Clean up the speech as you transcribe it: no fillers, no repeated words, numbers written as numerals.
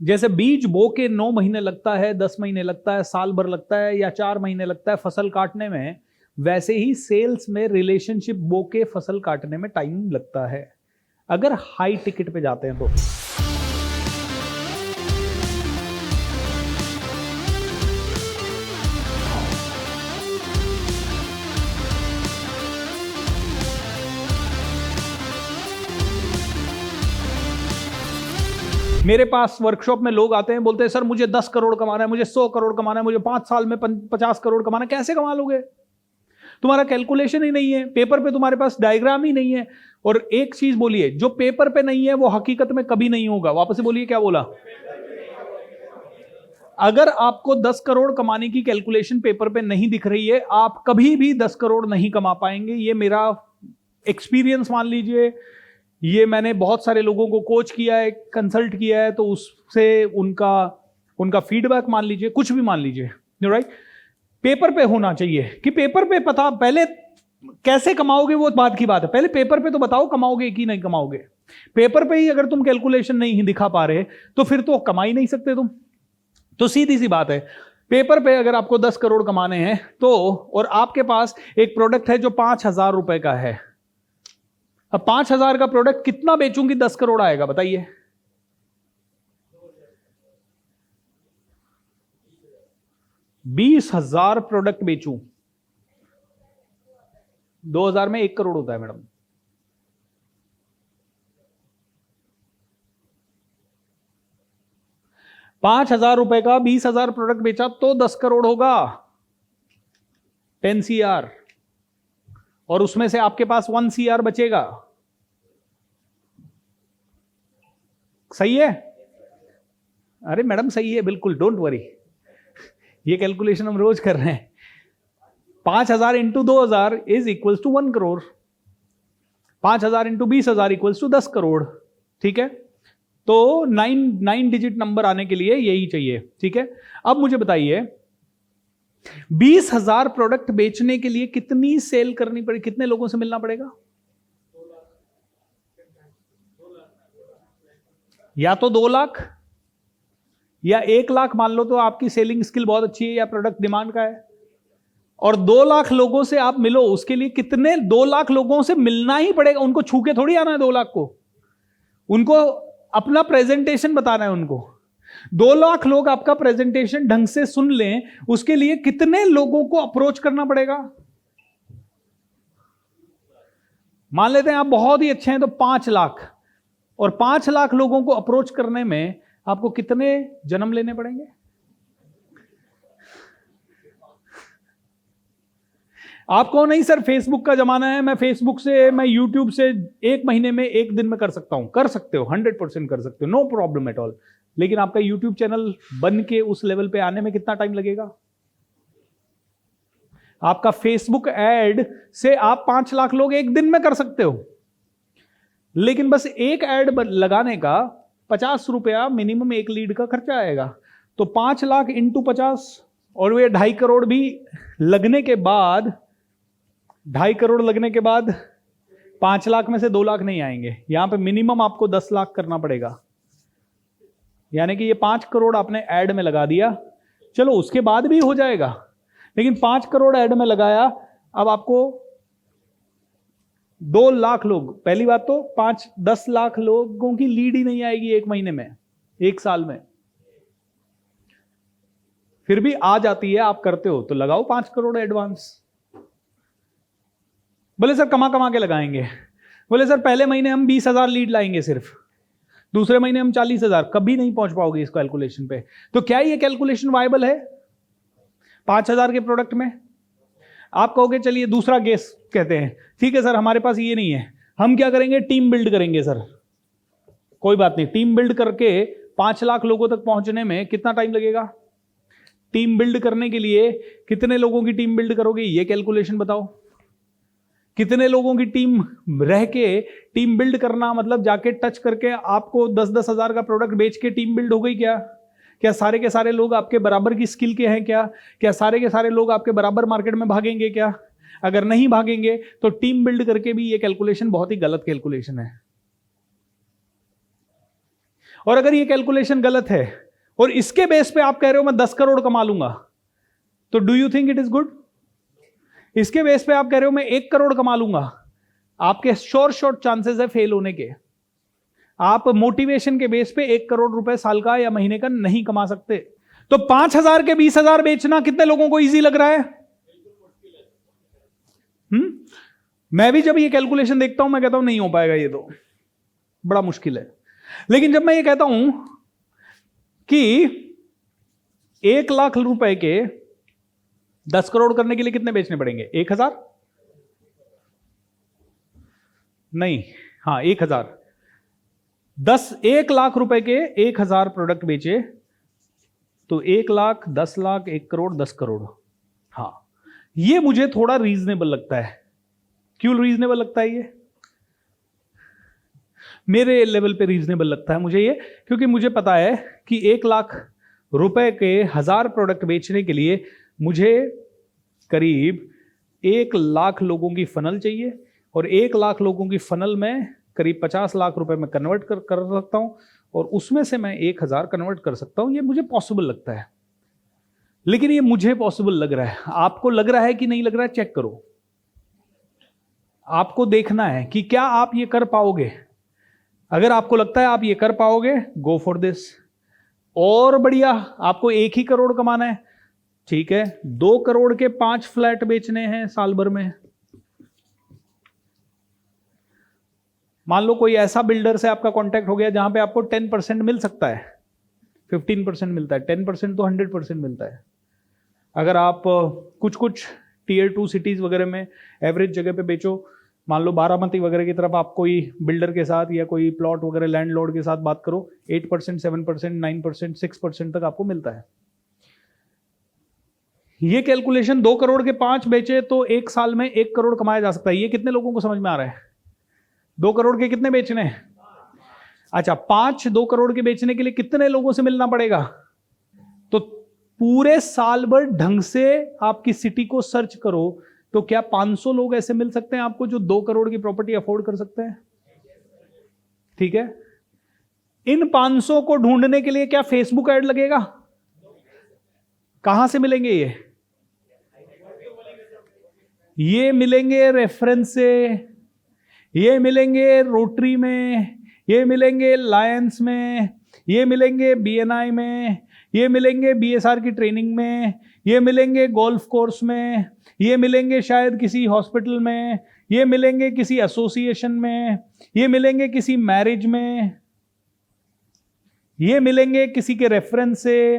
जैसे बीज बो के 9 महीने लगता है, 10 महीने लगता है, साल भर लगता है या 4 महीने लगता है फसल काटने में, वैसे ही सेल्स में रिलेशनशिप बो के फसल काटने में टाइम लगता है, अगर हाई टिकट पे जाते हैं तो। मेरे पास वर्कशॉप में लोग आते हैं, बोलते हैं सर मुझे 10 करोड़ कमाना है, मुझे 100 करोड़ कमाना है, मुझे 5 साल में 50 करोड़ कमाना है। कैसे कमा लोगे? तुम्हारा कैलकुलेशन ही नहीं है, पेपर पे तुम्हारे पास डायग्राम ही नहीं है। और एक चीज बोलिए, जो पेपर पे नहीं है वो हकीकत में कभी नहीं होगा। वापस से बोलिए, क्या बोला? अगर आपको 10 करोड़ कमाने की कैलकुलेशन पेपर पे नहीं दिख रही है, आप कभी भी 10 करोड़ नहीं कमा पाएंगे। ये मेरा एक्सपीरियंस मान लीजिए, ये मैंने बहुत सारे लोगों को कोच किया है, कंसल्ट किया है, तो उससे उनका फीडबैक मान लीजिए, कुछ भी मान लीजिए, राइट। पेपर पे होना चाहिए कि पेपर पे पता, पहले कैसे कमाओगे वो बात की बात है, पहले पेपर पे तो बताओ कमाओगे कि नहीं कमाओगे। पेपर पे ही अगर तुम कैलकुलेशन नहीं दिखा पा रहे तो फिर तो कमा ही नहीं सकते तुम। तो सीधी सी बात है, पेपर पे अगर आपको 10 करोड़ कमाने हैं तो, और आपके पास एक प्रोडक्ट है जो 5,000 रुपए का है, अब 5,000 का प्रोडक्ट कितना बेचूंगी 10 करोड़ आएगा, बताइए। 20,000 प्रोडक्ट बेचूं, 2,000 में 1 करोड़ होता है मैडम। ₹5,000 का 20,000 प्रोडक्ट बेचा तो 10 करोड़ होगा, 10 CR, और उसमें से आपके पास 1 CR बचेगा। सही है? अरे मैडम सही है, बिल्कुल, डोंट वरी, ये कैलकुलेशन हम रोज कर रहे हैं। 5,000 into 2,000 is equals to 1 crore, 5,000 into 20,000 equals to 10 crore. ठीक है, तो 9 डिजिट नंबर आने के लिए यही चाहिए। ठीक है, अब मुझे बताइए 20,000 प्रोडक्ट बेचने के लिए कितनी सेल करनी पड़ेगी, कितने लोगों से मिलना पड़ेगा? या तो 2 लाख या 1 लाख मान लो, तो आपकी सेलिंग स्किल बहुत अच्छी है या प्रोडक्ट डिमांड का है। और 2 लाख लोगों से आप मिलो, उसके लिए कितने 2 लाख लोगों से मिलना ही पड़ेगा। उनको छू के थोड़ी आना है 2 लाख को, उनको अपना प्रेजेंटेशन बताना है। उनको 2 लाख लोग आपका प्रेजेंटेशन ढंग से सुन लें, उसके लिए कितने लोगों को अप्रोच करना पड़ेगा? मान लेते हैं आप बहुत ही अच्छे हैं तो 5 लाख, और 5 लाख लोगों को अप्रोच करने में आपको कितने जन्म लेने पड़ेंगे? आपको नहीं सर फेसबुक का जमाना है, मैं फेसबुक से, मैं यूट्यूब से 1 महीने में 1 दिन में कर सकता हूं। कर सकते हो, 100% कर सकते हो, नो प्रॉब्लम एट ऑल। लेकिन आपका यूट्यूब चैनल बन के उस लेवल पे आने में कितना टाइम लगेगा? आपका फेसबुक एड से आप 5 लाख लोग 1 दिन में कर सकते हो, लेकिन बस एक एड लगाने का 50 रुपया मिनिमम एक लीड का खर्चा आएगा। तो 5 लाख इंटू 50, और वे 2.5 करोड़ भी लगने के बाद, 2.5 करोड़ लगने के बाद 5 लाख में से 2 लाख नहीं आएंगे। यहां पे मिनिमम आपको 10 लाख करना पड़ेगा। यानी कि ये 5 करोड़ आपने ऐड में लगा दिया, चलो उसके बाद भी हो जाएगा, लेकिन 5 करोड़ ऐड में लगाया, अब आपको 2 लाख लोग, पहली बात तो 10 लाख लोगों की लीड ही नहीं आएगी 1 महीने में, 1 साल में। फिर भी आ जाती है, आप करते हो तो लगाओ 5 करोड़ एडवांस। बोले सर कमा के लगाएंगे। बोले सर पहले महीने हम 20,000 लीड लाएंगे सिर्फ, दूसरे महीने हम 40,000। कभी नहीं पहुंच पाओगे इस कैलकुलेशन पे। तो क्या ये कैलकुलेशन वायबल है 5,000 के प्रोडक्ट में? आप कहोगे चलिए दूसरा गेस कहते हैं, ठीक है सर हमारे पास ये नहीं है, हम क्या करेंगे, टीम बिल्ड करेंगे। सर कोई बात नहीं, टीम बिल्ड करके 5 लाख लोगों तक पहुंचने में कितना टाइम लगेगा? टीम बिल्ड करने के लिए कितने लोगों की टीम बिल्ड करोगे, ये कैलकुलेशन बताओ। कितने लोगों की टीम रह के, टीम बिल्ड करना मतलब जाके टच करके आपको 10-10 हजार का प्रोडक्ट बेच के टीम बिल्ड हो गई क्या? क्या सारे के सारे लोग आपके बराबर की स्किल के हैं क्या सारे के सारे लोग आपके बराबर मार्केट में भागेंगे क्या? अगर नहीं भागेंगे तो टीम बिल्ड करके भी ये कैलकुलेशन बहुत ही गलत कैलकुलेशन है। और अगर ये कैलकुलेशन गलत है और इसके बेस पे आप कह रहे हो मैं 10 करोड़ कमा लूंगा, तो do you think it is good? इसके बेस पे आप कह रहे हो मैं 1 करोड़ कमा लूंगा, आपके शॉर्ट चांसेस है फेल होने के। आप मोटिवेशन के बेस पे 1 करोड़ रुपए साल का या महीने का नहीं कमा सकते। तो 5,000 के 20,000 बेचना कितने लोगों को इजी लग रहा है? मैं भी जब ये कैलकुलेशन देखता हूं मैं कहता हूं नहीं हो पाएगा, ये तो बड़ा मुश्किल है। लेकिन जब मैं ये कहता हूं कि 1 लाख रुपए के 10 करोड़ करने के लिए कितने बेचने पड़ेंगे? 1,000 नहीं, हाँ 1,000। 1 लाख रुपए के 1,000 प्रोडक्ट बेचे तो 1 लाख, 10 लाख, 1 करोड़, 10 करोड़। हाँ, ये मुझे थोड़ा रीजनेबल लगता है। क्यों रीजनेबल लगता है? ये मेरे लेवल पे रीजनेबल लगता है मुझे ये, क्योंकि मुझे पता है कि 1 लाख रुपए के 1,000 प्रोडक्ट बेचने के लिए मुझे करीब 1 लाख लोगों की फनल चाहिए, और 1 लाख लोगों की फनल में करीब 50 लाख रुपए में कन्वर्ट कर सकता हूं, और उसमें से मैं 1,000 कन्वर्ट कर सकता हूं। ये मुझे पॉसिबल लगता है। लेकिन ये मुझे पॉसिबल लग रहा है, आपको लग रहा है कि नहीं लग रहा है? चेक करो। आपको देखना है कि क्या आप ये कर पाओगे। अगर आपको लगता है आप ये कर पाओगे, गो फॉर दिस। और बढ़िया, आपको 1 ही करोड़ कमाना है, ठीक है, 2 करोड़ के 5 फ्लैट बेचने हैं साल भर में। मान लो कोई ऐसा बिल्डर से आपका कांटेक्ट हो गया जहां पे आपको 10% मिल सकता है, 15% मिलता है, 10% तो 100% मिलता है। अगर आप कुछ Tier 2 सिटीज वगैरह में एवरेज जगह पे बेचो, मान लो बारामती वगैरह की तरफ आप कोई बिल्डर के साथ या कोई प्लॉट वगैरह लैंडलॉर्ड के साथ बात करो, 8%, 7%, 9%, 6% तक आपको मिलता है। ये कैलकुलेशन 2 करोड़ के 5 बेचे तो 1 साल में 1 करोड़ कमाया जा सकता है। ये कितने लोगों को समझ में आ रहा है? 2 करोड़ के कितने बेचने हैं? अच्छा, 5 2 करोड़ के बेचने के लिए कितने लोगों से मिलना पड़ेगा? तो पूरे साल भर ढंग से आपकी सिटी को सर्च करो तो क्या 500 लोग ऐसे मिल सकते हैं आपको जो 2 करोड़ की प्रॉपर्टी अफोर्ड कर सकते हैं? ठीक है, इन 500 को ढूंढने के लिए क्या फेसबुक ऐड लगेगा? कहां से मिलेंगे ये मिलेंगे रेफरेंस से, ये मिलेंगे रोटरी में, ये मिलेंगे लायंस में, ये मिलेंगे BNI में, ये मिलेंगे BSR की ट्रेनिंग में, ये मिलेंगे गोल्फ कोर्स में, ये मिलेंगे शायद किसी हॉस्पिटल में, ये मिलेंगे किसी एसोसिएशन में, ये मिलेंगे किसी मैरिज में, ये मिलेंगे किसी के रेफरेंस से,